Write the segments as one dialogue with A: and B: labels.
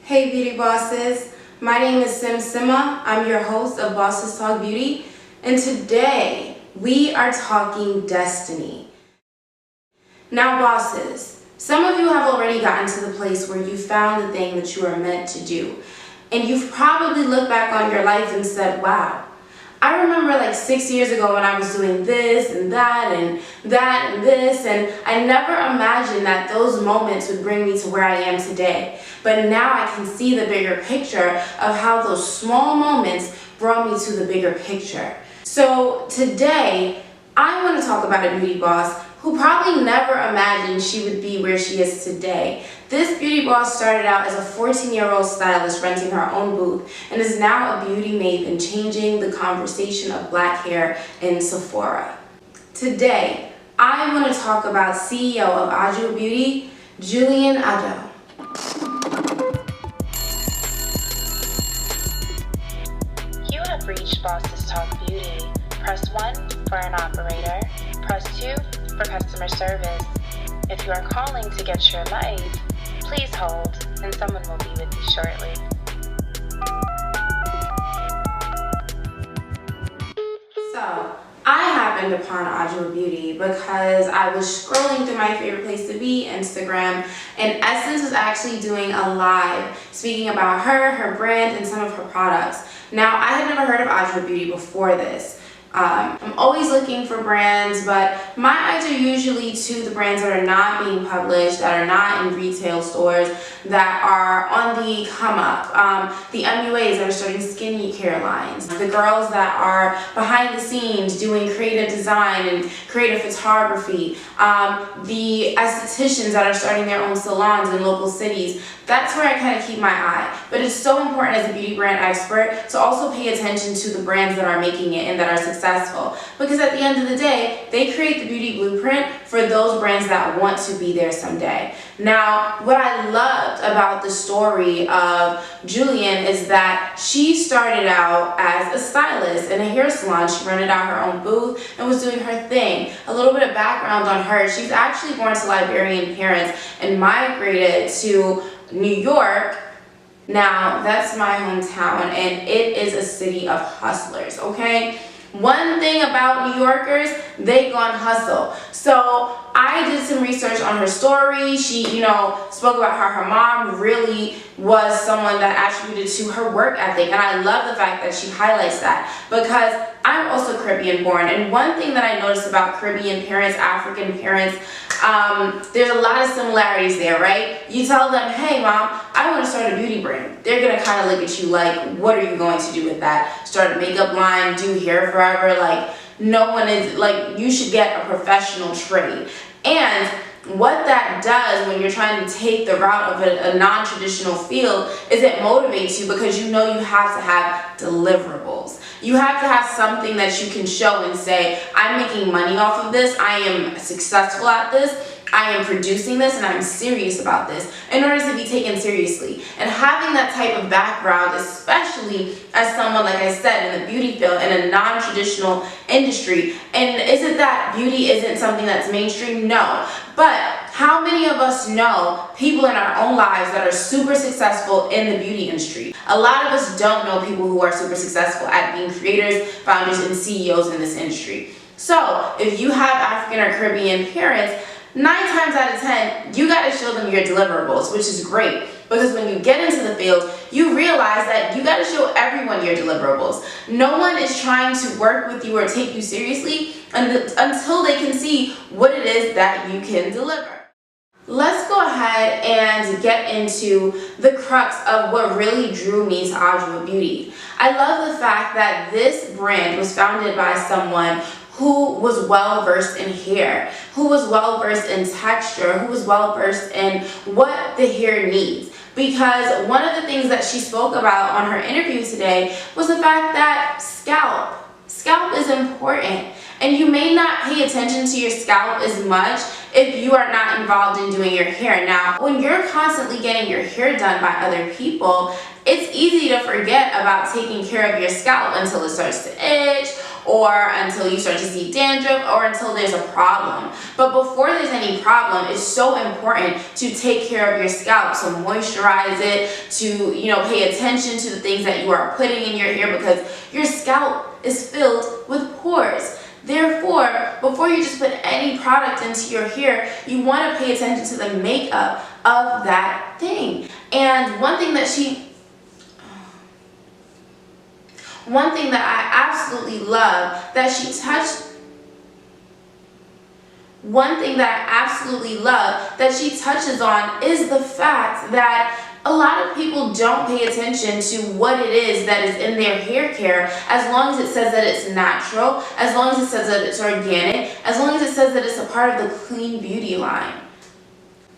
A: Hey beauty bosses, my name is Sima. I'm your host of Bosses Talk Beauty, and today we are talking destiny. Now bosses, some of you have already gotten to the place where you found the thing that you are meant to do, and you've probably looked back on your life and said, wow, I remember like 6 years ago when I was doing this and that and that and this, and I never imagined that those moments would bring me to where I am today. But now I can see the bigger picture of how those small moments brought me to the bigger picture. So today, I want to talk about a beauty boss who probably never imagined she would be where she is today. This beauty boss started out as a 14-year-old stylist renting her own booth and is now a beauty maven, changing the conversation of black hair in Sephora. Today, I want to talk about CEO of Addo Beauty, Julian Addo.
B: You have reached Bosses Talk Beauty. Press 1 for an operator. Press 2 for customer service. If you are calling to get your light, please hold and someone will be with you shortly.
A: So, I happened upon Addo Beauty because I was scrolling through my favorite place to be, Instagram, and Essence was actually doing a live speaking about her brand, and some of her products. Now, I had never heard of Addo Beauty before this. I'm always looking for brands, but my eyes are usually to the brands that are not being published, that are not in retail stores, that are on the come up, the MUAs that are starting skincare lines, the girls that are behind the scenes doing creative design and creative photography, the estheticians that are starting their own salons in local cities. That's where I kind of keep my eye. But it's so important as a beauty brand expert to also pay attention to the brands that are making it and that are successful. Because at the end of the day, they create the beauty blueprint for those brands that want to be there someday. Now, what I loved about the story of Julian is that she started out as a stylist in a hair salon. She rented out her own booth and was doing her thing. A little bit of background on her: she's actually born to Liberian parents and migrated to New York. Now, that's my hometown, and it is a city of hustlers, okay? One thing about New Yorkers, they gonna hustle. So I did some research on her story. She, spoke about how her mom really was someone that attributed to her work ethic. And I love the fact that she highlights that, because I'm also Caribbean born. And one thing that I noticed about Caribbean parents, African parents, there's a lot of similarities there, right? You tell them, hey mom, I want to start a beauty brand. They're going to kind of look at you like, what are you going to do with that? Start a makeup line, do hair forever? Like, no one is, like, you should get a professional trade. And what that does when you're trying to take the route of a non-traditional field is it motivates you, because you know you have to have deliverables. You have to have something that you can show and say, I'm making money off of this, I am successful at this, I am producing this, and I'm serious about this, in order to be taken seriously. And having that type of background, especially as someone, like I said, in the beauty field, in a non-traditional industry, and isn't that beauty isn't something that's mainstream? No. But how many of us know people in our own lives that are super successful in the beauty industry? A lot of us don't know people who are super successful at being creators, founders, and CEOs in this industry. So if you have African or Caribbean parents, 9 times out of 10, you got to show them your deliverables, which is great, because when you get into the field, you realize that you got to show everyone your deliverables. No one is trying to work with you or take you seriously until they can see what it is that you can deliver. Let's go ahead and get into the crux of what really drew me to Addo Beauty. I love the fact that this brand was founded by someone who was well versed in hair, who was well versed in texture, who was well versed in what the hair needs. Because one of the things that she spoke about on her interview today was the fact that scalp is important. And you may not pay attention to your scalp as much if you are not involved in doing your hair. Now, when you're constantly getting your hair done by other people, it's easy to forget about taking care of your scalp until it starts to itch, or until you start to see dandruff, or until there's a problem. But before there's any problem, it's so important to take care of your scalp, to moisturize it, to, pay attention to the things that you are putting in your hair, because your scalp is filled with pores. Therefore, before you just put any product into your hair, you want to pay attention to the makeup of that thing. And one thing that I absolutely love that she touches on is the fact that a lot of people don't pay attention to what it is that is in their hair care, as long as it says that it's natural, as long as it says that it's organic, as long as it says that it's a part of the clean beauty line,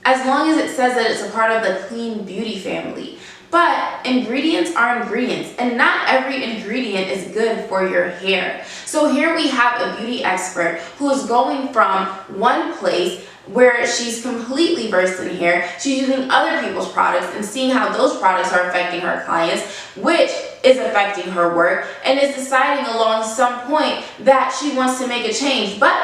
A: as long as it says that it's a part of the clean beauty family. But ingredients are ingredients, and not every ingredient is good for your hair. So here we have a beauty expert who is going from one place where she's completely versed in hair. She's using other people's products and seeing how those products are affecting her clients, which is affecting her work, and is deciding along some point that she wants to make a change. But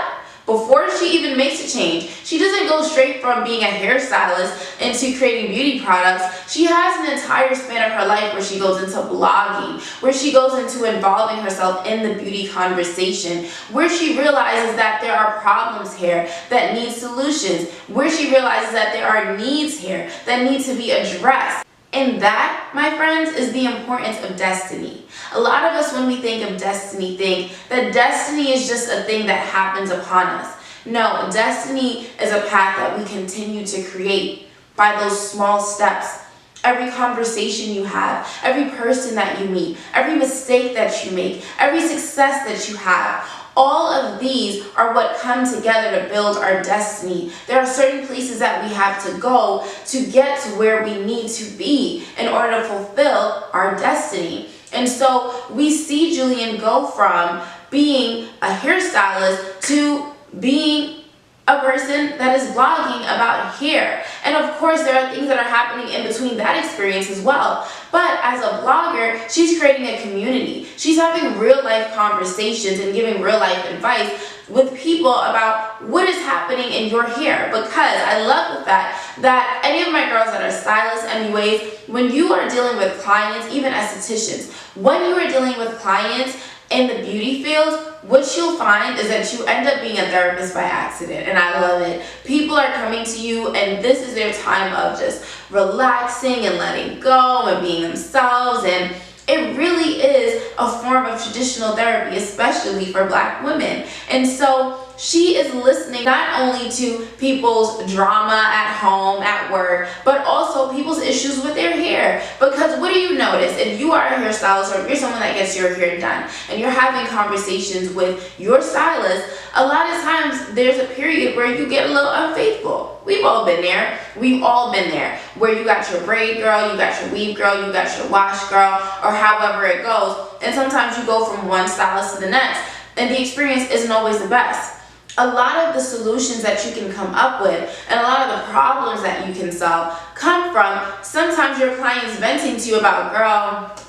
A: before she even makes a change, she doesn't go straight from being a hairstylist into creating beauty products. She has an entire span of her life where she goes into blogging, where she goes into involving herself in the beauty conversation, where she realizes that there are problems here that need solutions, where she realizes that there are needs here that need to be addressed. And that, my friends, is the importance of destiny. A lot of us, when we think of destiny, think that destiny is just a thing that happens upon us. No, destiny is a path that we continue to create by those small steps. Every conversation you have, every person that you meet, every mistake that you make, every success that you have, all of these are what come together to build our destiny. There are certain places that we have to go to get to where we need to be in order to fulfill our destiny. And so we see Julian go from being a hairstylist to being a person that is blogging about hair. And of course, there are things that are happening in between that experience as well. But as a blogger, she's creating a community. She's having real life conversations and giving real life advice with people about what is happening in your hair. Because I love the fact that any of my girls that are stylists anyways, when you are dealing with clients, even estheticians, when you are dealing with clients in the beauty field, what you'll find is that you end up being a therapist by accident, and I love it. People are coming to you, and this is their time of just relaxing and letting go and being themselves, and it really is a form of traditional therapy, especially for Black women. And so she is listening not only to people's drama at home, at work, but also people's issues with their hair. Because what do you notice? If you are a hairstylist, or if you're someone that gets your hair done, and you're having conversations with your stylist, a lot of times there's a period where you get a little unfaithful. We've all been there. We've all been there. Where you got your braid girl, you got your weave girl, you got your wash girl, or however it goes. And sometimes you go from one stylist to the next, and the experience isn't always the best. A lot of the solutions that you can come up with and a lot of the problems that you can solve come from sometimes your clients venting to you about, girl,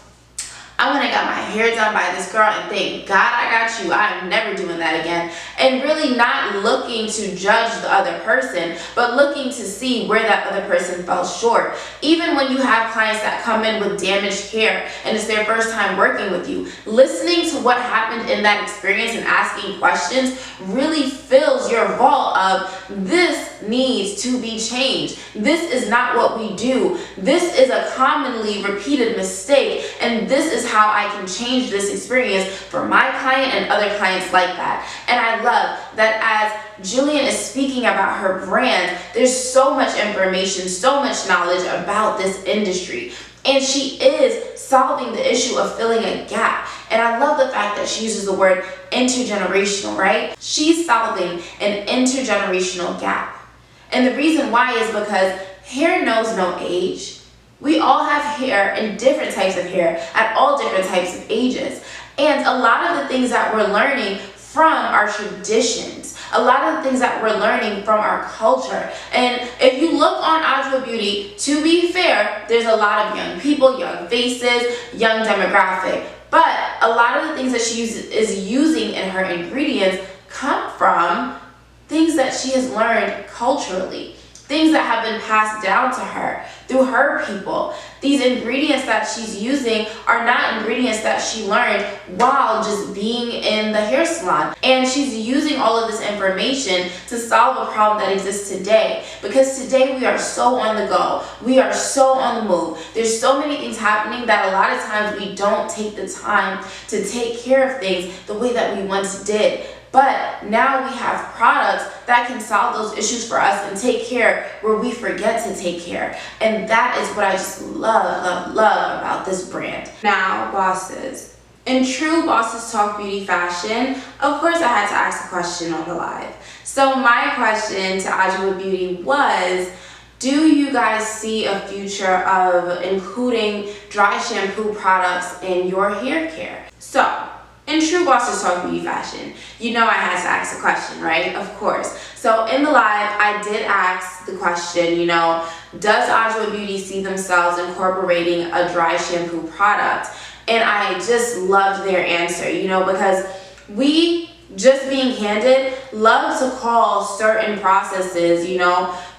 A: I went and got my hair done by this girl, and thank God I got you. I'm never doing that again. And really not looking to judge the other person, but looking to see where that other person fell short. Even when you have clients that come in with damaged hair and it's their first time working with you, listening to what happened in that experience and asking questions really fills your vault of, this needs to be changed. This is not what we do. This is a commonly repeated mistake, and this is how I can change this experience for my client and other clients like that. And I love that as Julian is speaking about her brand, there's so much information, so much knowledge about this industry. And she is solving the issue of filling a gap. And I love the fact that she uses the word intergenerational, right? She's solving an intergenerational gap. And the reason why is because hair knows no age. We all have hair and different types of hair at all different types of ages. And a lot of the things that we're learning from our traditions, a lot of the things that we're learning from our culture. And if you look on Addo Beauty, to be fair, there's a lot of young people, young faces, young demographic. But a lot of the things that she is using in her ingredients come from things that she has learned culturally, things that have been passed down to her through her people. These ingredients that she's using are not ingredients that she learned while just being in the hair salon. And she's using all of this information to solve a problem that exists today. Because today we are so on the go. We are so on the move. There's so many things happening that a lot of times we don't take the time to take care of things the way that we once did. But now we have products that can solve those issues for us and take care where we forget to take care. And that is what I just love about this brand. Now, bosses. In true Bosses Talk Beauty fashion, of course I had to ask a question on the live. So my question to Adwoa Beauty was, do you guys see a future of including dry shampoo products in your hair care? So, in true Bosses Talk Beauty fashion, you know I had to ask a question, right? Of course. So in the live, I did ask the question, does Adwoa Beauty see themselves incorporating a dry shampoo product? And I just loved their answer, because we, just being candid, love to call certain processes,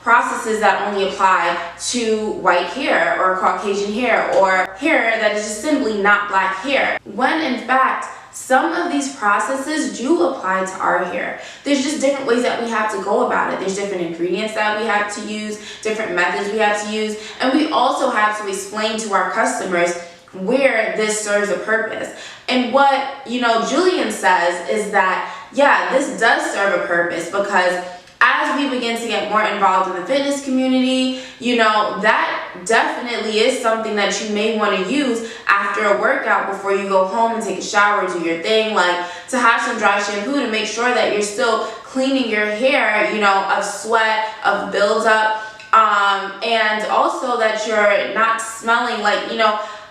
A: processes that only apply to white hair or Caucasian hair or hair that is just simply not black hair. When in fact, some of these processes do apply to our hair. There's just different ways that we have to go about it. There's different ingredients that we have to use, different methods we have to use, and we also have to explain to our customers where this serves a purpose. And what, Julian says is that, yeah, this does serve a purpose because as we begin to get more involved in the fitness community, that definitely is something that you may want to use after a workout before you go home and take a shower, do your thing, like to have some dry shampoo to make sure that you're still cleaning your hair, of sweat, of buildup, and also that you're not smelling like,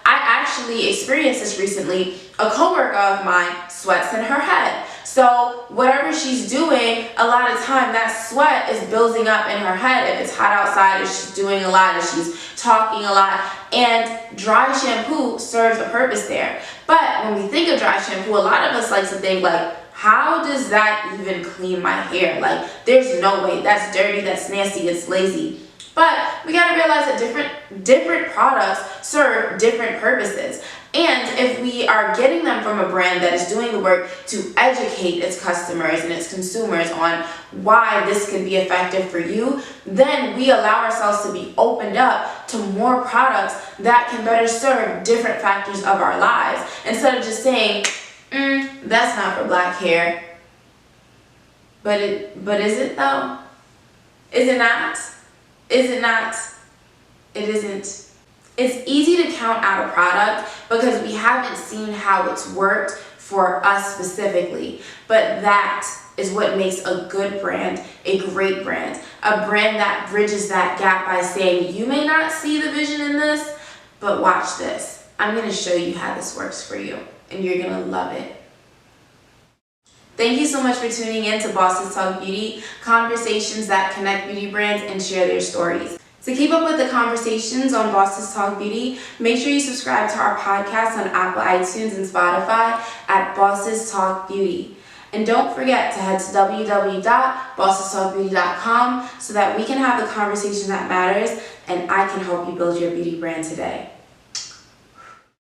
A: I actually experienced this recently. A coworker of mine sweats in her head. So whatever she's doing, a lot of time that sweat is building up in her head. If it's hot outside, if she's doing a lot, if she's talking a lot, and dry shampoo serves a purpose there. But when we think of dry shampoo, a lot of us like to think like, how does that even clean my hair? Like, there's no way. That's dirty, that's nasty, it's lazy. But we gotta realize that different products serve different purposes. And if we are getting them from a brand that is doing the work to educate its customers and its consumers on why this could be effective for you, then we allow ourselves to be opened up to more products that can better serve different factors of our lives. Instead of just saying, that's not for black hair. But is it though? Is it not? Is it not? It isn't. It's easy to count out a product because we haven't seen how it's worked for us specifically. But that is what makes a good brand a great brand. A brand that bridges that gap by saying, you may not see the vision in this, but watch this. I'm going to show you how this works for you, and you're going to love it. Thank you so much for tuning in to Bosses Talk Beauty, conversations that connect beauty brands and share their stories. To keep up with the conversations on Bosses Talk Beauty, make sure you subscribe to our podcast on Apple, iTunes, and Spotify at Bosses Talk Beauty. And don't forget to head to www.bossestalkbeauty.com so that we can have the conversation that matters and I can help you build your beauty brand today.